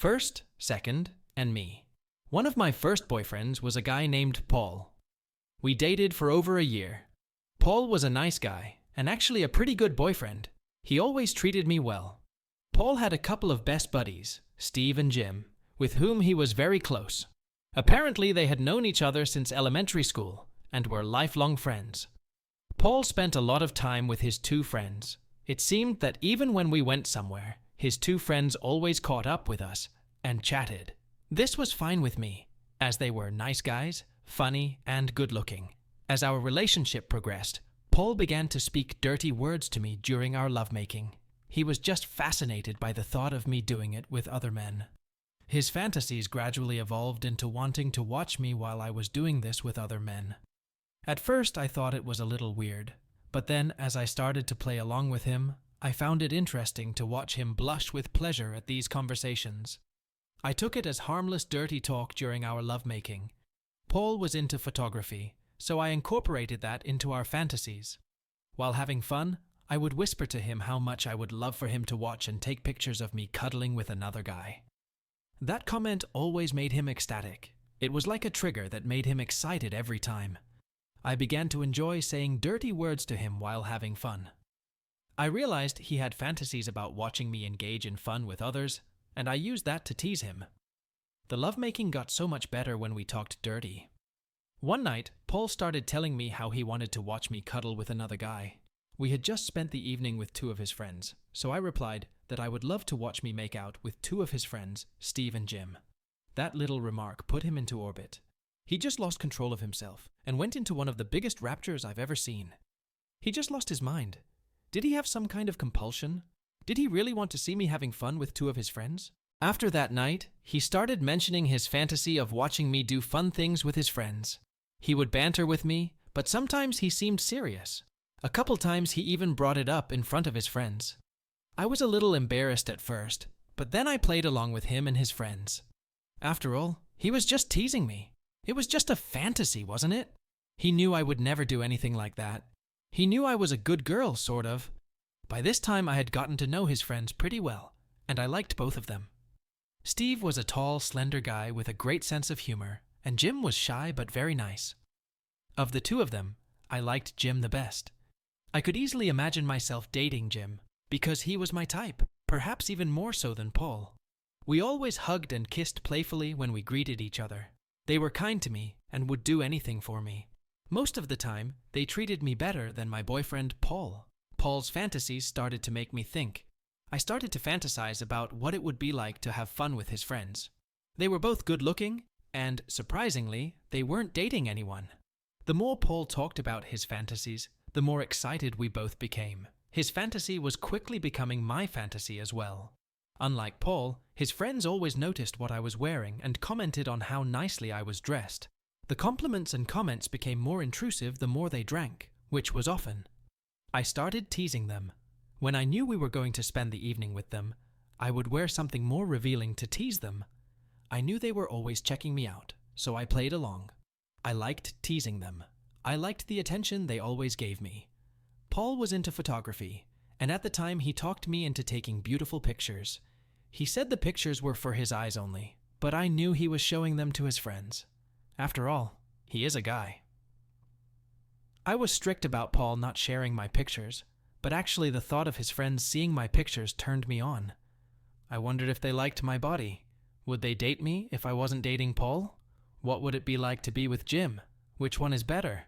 First, second, and me. One of my first boyfriends was a guy named Paul. We dated for over a year. Paul was a nice guy, and actually a pretty good boyfriend. He always treated me well. Paul had a couple of best buddies, Steve and Jim, with whom he was very close. Apparently, they had known each other since elementary school and were lifelong friends. Paul spent a lot of time with his two friends. It seemed that even when we went somewhere, his two friends always caught up with us and chatted. This was fine with me, as they were nice guys, funny, and good-looking. As our relationship progressed, Paul began to speak dirty words to me during our lovemaking. He was just fascinated by the thought of me doing it with other men. His fantasies gradually evolved into wanting to watch me while I was doing this with other men. At first, I thought it was a little weird, but then, as I started to play along with him, I found it interesting to watch him blush with pleasure at these conversations. I took it as harmless, dirty talk during our lovemaking. Paul was into photography, so I incorporated that into our fantasies. While having fun, I would whisper to him how much I would love for him to watch and take pictures of me cuddling with another guy. That comment always made him ecstatic. It was like a trigger that made him excited every time. I began to enjoy saying dirty words to him while having fun. I realized he had fantasies about watching me engage in fun with others, and I used that to tease him. The lovemaking got so much better when we talked dirty. One night, Paul started telling me how he wanted to watch me cuddle with another guy. We had just spent the evening with two of his friends, so I replied that I would love to watch me make out with two of his friends, Steve and Jim. That little remark put him into orbit. He just lost control of himself and went into one of the biggest raptures I've ever seen. He just lost his mind. Did he have some kind of compulsion? Did he really want to see me having fun with two of his friends? After that night, he started mentioning his fantasy of watching me do fun things with his friends. He would banter with me, but sometimes he seemed serious. A couple times he even brought it up in front of his friends. I was a little embarrassed at first, but then I played along with him and his friends. After all, he was just teasing me. It was just a fantasy, wasn't it? He knew I would never do anything like that. He knew I was a good girl, sort of. By this time, I had gotten to know his friends pretty well, and I liked both of them. Steve was a tall, slender guy with a great sense of humor, and Jim was shy but very nice. Of the two of them, I liked Jim the best. I could easily imagine myself dating Jim, because he was my type, perhaps even more so than Paul. We always hugged and kissed playfully when we greeted each other. They were kind to me and would do anything for me. Most of the time, they treated me better than my boyfriend Paul. Paul's fantasies started to make me think. I started to fantasize about what it would be like to have fun with his friends. They were both good-looking, and, surprisingly, they weren't dating anyone. The more Paul talked about his fantasies, the more excited we both became. His fantasy was quickly becoming my fantasy as well. Unlike Paul, his friends always noticed what I was wearing and commented on how nicely I was dressed. The compliments and comments became more intrusive the more they drank, which was often. I started teasing them. When I knew we were going to spend the evening with them, I would wear something more revealing to tease them. I knew they were always checking me out, so I played along. I liked teasing them. I liked the attention they always gave me. Paul was into photography, and at the time he talked me into taking beautiful pictures. He said the pictures were for his eyes only, but I knew he was showing them to his friends. After all, he is a guy. I was strict about Paul not sharing my pictures, but actually the thought of his friends seeing my pictures turned me on. I wondered if they liked my body. Would they date me if I wasn't dating Paul? What would it be like to be with Jim? Which one is better?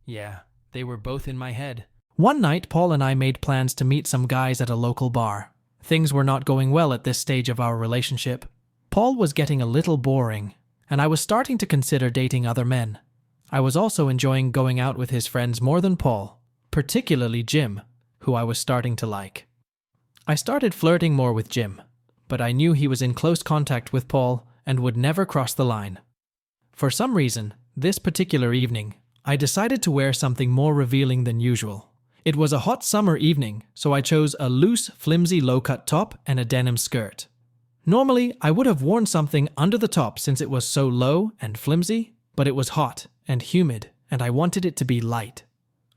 Yeah, they were both in my head. One night, Paul and I made plans to meet some guys at a local bar. Things were not going well at this stage of our relationship. Paul was getting a little boring, and I was starting to consider dating other men. I was also enjoying going out with his friends more than Paul, particularly Jim, who I was starting to like. I started flirting more with Jim, but I knew he was in close contact with Paul and would never cross the line. For some reason, this particular evening, I decided to wear something more revealing than usual. It was a hot summer evening, so I chose a loose, flimsy low-cut top and a denim skirt. Normally, I would have worn something under the top since it was so low and flimsy, but it was hot and humid, and I wanted it to be light.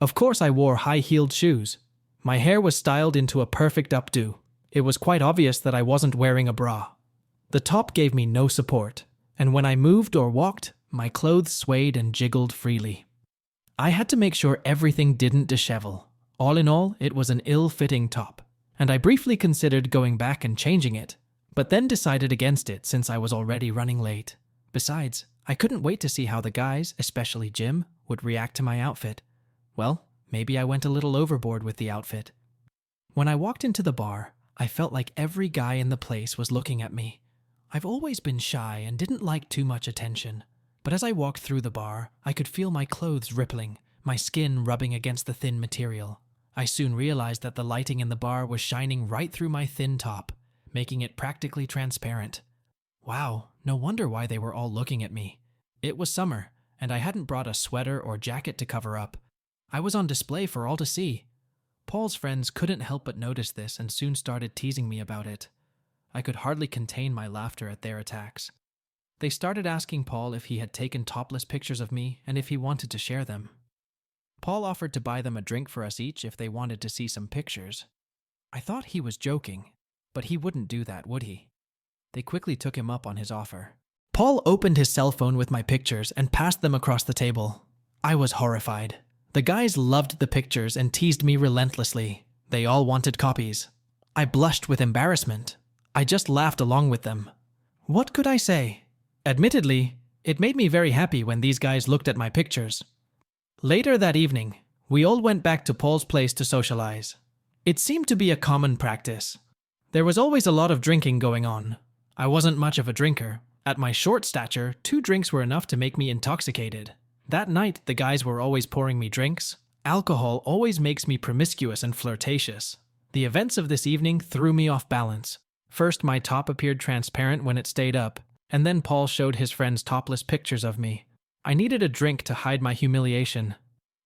Of course, I wore high-heeled shoes. My hair was styled into a perfect updo. It was quite obvious that I wasn't wearing a bra. The top gave me no support, and when I moved or walked, my clothes swayed and jiggled freely. I had to make sure everything didn't dishevel. All in all, it was an ill-fitting top, and I briefly considered going back and changing it, but then decided against it since I was already running late. Besides, I couldn't wait to see how the guys, especially Jim, would react to my outfit. Well, maybe I went a little overboard with the outfit. When I walked into the bar, I felt like every guy in the place was looking at me. I've always been shy and didn't like too much attention, but as I walked through the bar, I could feel my clothes rippling, my skin rubbing against the thin material. I soon realized that the lighting in the bar was shining right through my thin top, making it practically transparent. Wow, no wonder why they were all looking at me. It was summer, and I hadn't brought a sweater or jacket to cover up. I was on display for all to see. Paul's friends couldn't help but notice this and soon started teasing me about it. I could hardly contain my laughter at their attacks. They started asking Paul if he had taken topless pictures of me and if he wanted to share them. Paul offered to buy them a drink for us each if they wanted to see some pictures. I thought he was joking, but he wouldn't do that, would he? They quickly took him up on his offer. Paul opened his cell phone with my pictures and passed them across the table. I was horrified. The guys loved the pictures and teased me relentlessly. They all wanted copies. I blushed with embarrassment. I just laughed along with them. What could I say? Admittedly, it made me very happy when these guys looked at my pictures. Later that evening, we all went back to Paul's place to socialize. It seemed to be a common practice. There was always a lot of drinking going on. I wasn't much of a drinker. At my short stature, 2 drinks were enough to make me intoxicated. That night, the guys were always pouring me drinks. Alcohol always makes me promiscuous and flirtatious. The events of this evening threw me off balance. First, my top appeared transparent when it stayed up, and then Paul showed his friends topless pictures of me. I needed a drink to hide my humiliation.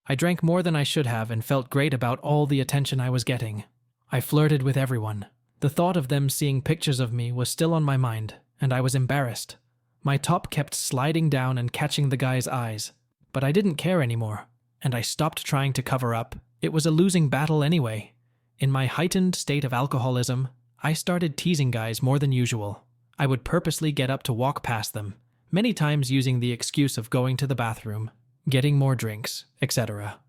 I drank more than I should have and felt great about all the attention I was getting. I flirted with everyone. The thought of them seeing pictures of me was still on my mind, and I was embarrassed. My top kept sliding down and catching the guys' eyes, but I didn't care anymore, and I stopped trying to cover up. It was a losing battle anyway. In my heightened state of alcoholism, I started teasing guys more than usual. I would purposely get up to walk past them, many times using the excuse of going to the bathroom, getting more drinks, etc.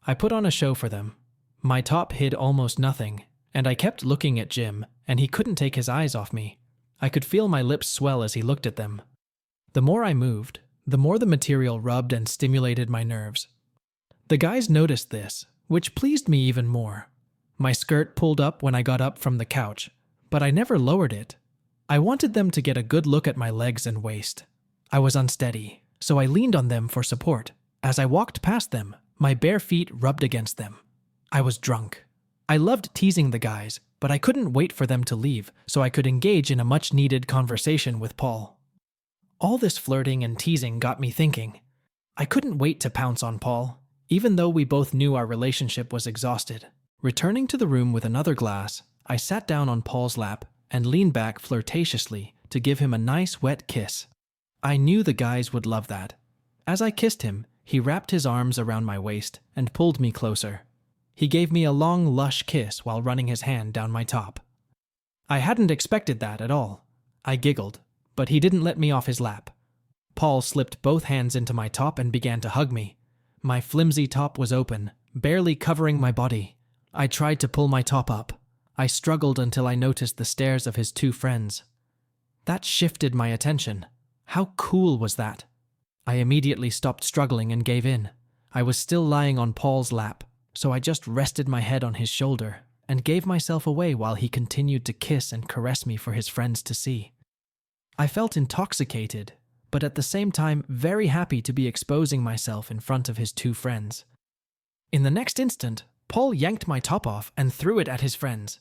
I put on a show for them. My top hid almost nothing, and I kept looking at Jim, and he couldn't take his eyes off me. I could feel my lips swell as he looked at them. The more I moved, the more the material rubbed and stimulated my nerves. The guys noticed this, which pleased me even more. My skirt pulled up when I got up from the couch, but I never lowered it. I wanted them to get a good look at my legs and waist. I was unsteady, so I leaned on them for support. As I walked past them, my bare feet rubbed against them. I was drunk. I loved teasing the guys, but I couldn't wait for them to leave so I could engage in a much-needed conversation with Paul. All this flirting and teasing got me thinking. I couldn't wait to pounce on Paul, even though we both knew our relationship was exhausted. Returning to the room with another glass, I sat down on Paul's lap and leaned back flirtatiously to give him a nice wet kiss. I knew the guys would love that. As I kissed him, he wrapped his arms around my waist and pulled me closer. He gave me a long, lush kiss while running his hand down my top. I hadn't expected that at all. I giggled, but he didn't let me off his lap. Paul slipped both hands into my top and began to hug me. My flimsy top was open, barely covering my body. I tried to pull my top up. I struggled until I noticed the stares of his 2 friends. That shifted my attention. How cool was that? I immediately stopped struggling and gave in. I was still lying on Paul's lap, so I just rested my head on his shoulder and gave myself away while he continued to kiss and caress me for his friends to see. I felt intoxicated, but at the same time very happy to be exposing myself in front of his 2 friends. In the next instant, Paul yanked my top off and threw it at his friends.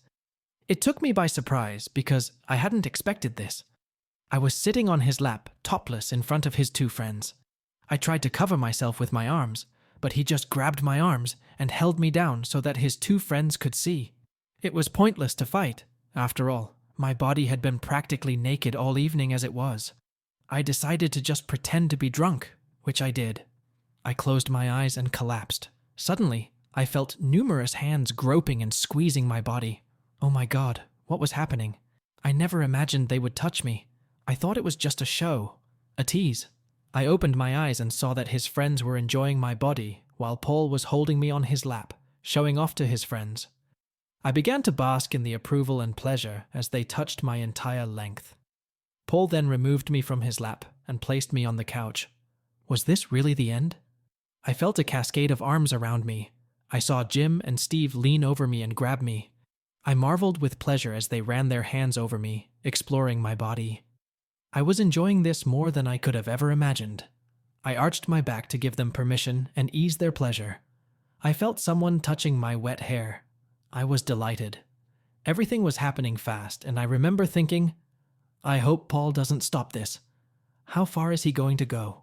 It took me by surprise because I hadn't expected this. I was sitting on his lap, topless in front of his 2 friends. I tried to cover myself with my arms, but he just grabbed my arms and held me down so that his 2 friends could see. It was pointless to fight. After all, my body had been practically naked all evening as it was. I decided to just pretend to be drunk, which I did. I closed my eyes and collapsed. Suddenly, I felt numerous hands groping and squeezing my body. Oh my God, what was happening? I never imagined they would touch me. I thought it was just a show, a tease. I opened my eyes and saw that his friends were enjoying my body while Paul was holding me on his lap, showing off to his friends. I began to bask in the approval and pleasure as they touched my entire length. Paul then removed me from his lap and placed me on the couch. Was this really the end? I felt a cascade of arms around me. I saw Jim and Steve lean over me and grab me. I marveled with pleasure as they ran their hands over me, exploring my body. I was enjoying this more than I could have ever imagined. I arched my back to give them permission and ease their pleasure. I felt someone touching my wet hair. I was delighted. Everything was happening fast, and I remember thinking, I hope Paul doesn't stop this. How far is he going to go?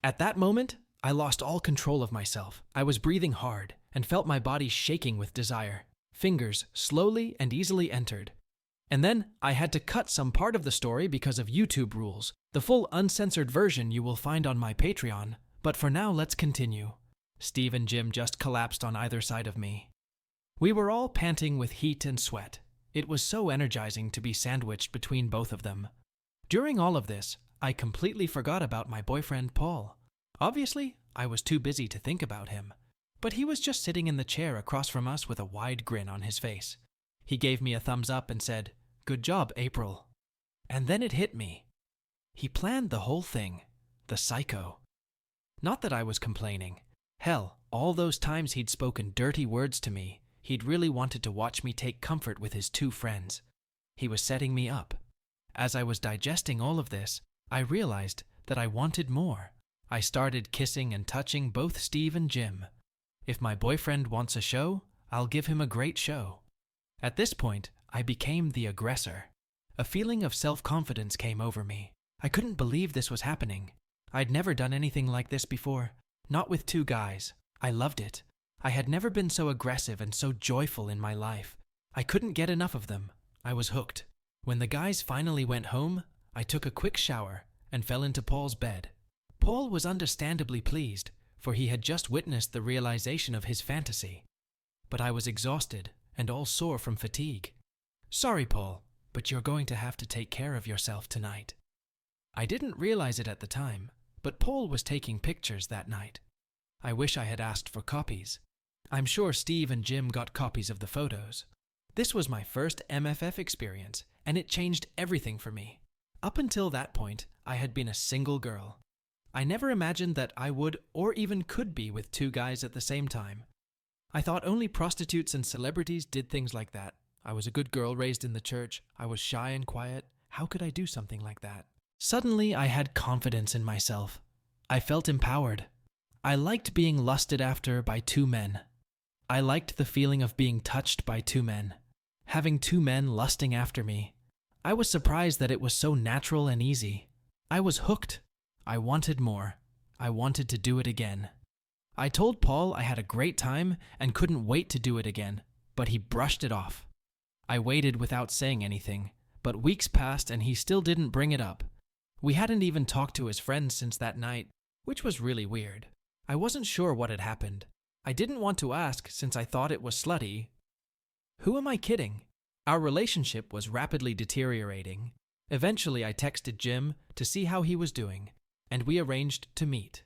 At that moment, I lost all control of myself. I was breathing hard and felt my body shaking with desire. Fingers slowly and easily entered. And then I had to cut some part of the story because of YouTube rules. The full uncensored version you will find on my Patreon. But for now, let's continue. Steve and Jim just collapsed on either side of me. We were all panting with heat and sweat. It was so energizing to be sandwiched between both of them. During all of this, I completely forgot about my boyfriend Paul. Obviously, I was too busy to think about him. But he was just sitting in the chair across from us with a wide grin on his face. He gave me a thumbs up and said, "Good job, April." And then it hit me. He planned the whole thing. The psycho. Not that I was complaining. Hell, all those times he'd spoken dirty words to me, he'd really wanted to watch me take comfort with his two friends. He was setting me up. As I was digesting all of this, I realized that I wanted more. I started kissing and touching both Steve and Jim. If my boyfriend wants a show, I'll give him a great show. At this point, I became the aggressor. A feeling of self-confidence came over me. I couldn't believe this was happening. I'd never done anything like this before. Not with two guys. I loved it. I had never been so aggressive and so joyful in my life. I couldn't get enough of them. I was hooked. When the guys finally went home, I took a quick shower and fell into Paul's bed. Paul was understandably pleased, for he had just witnessed the realization of his fantasy. But I was exhausted and all sore from fatigue. "Sorry, Paul, but you're going to have to take care of yourself tonight." I didn't realize it at the time, but Paul was taking pictures that night. I wish I had asked for copies. I'm sure Steve and Jim got copies of the photos. This was my first MFF experience, and it changed everything for me. Up until that point, I had been a single girl. I never imagined that I would or even could be with two guys at the same time. I thought only prostitutes and celebrities did things like that. I was a good girl raised in the church. I was shy and quiet. How could I do something like that? Suddenly, I had confidence in myself. I felt empowered. I liked being lusted after by two men. I liked the feeling of being touched by two men. Having two men lusting after me. I was surprised that it was so natural and easy. I was hooked. I wanted more. I wanted to do it again. I told Paul I had a great time and couldn't wait to do it again, but he brushed it off. I waited without saying anything, but weeks passed and he still didn't bring it up. We hadn't even talked to his friends since that night, which was really weird. I wasn't sure what had happened. I didn't want to ask since I thought it was slutty. Who am I kidding? Our relationship was rapidly deteriorating. Eventually, I texted Jim to see how he was doing, and we arranged to meet.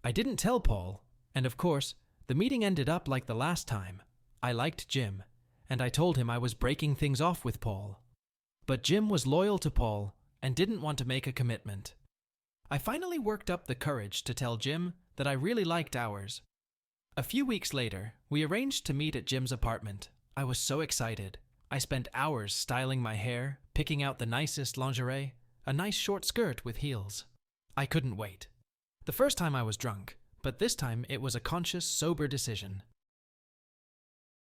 I didn't tell Paul, and of course, the meeting ended up like the last time. I liked Jim, and I told him I was breaking things off with Paul. But Jim was loyal to Paul and didn't want to make a commitment. I finally worked up the courage to tell Jim that I really liked ours. A few weeks later, we arranged to meet at Jim's apartment. I was so excited. I spent hours styling my hair, picking out the nicest lingerie, a nice short skirt with heels. I couldn't wait. The first time I was drunk, but this time it was a conscious, sober decision.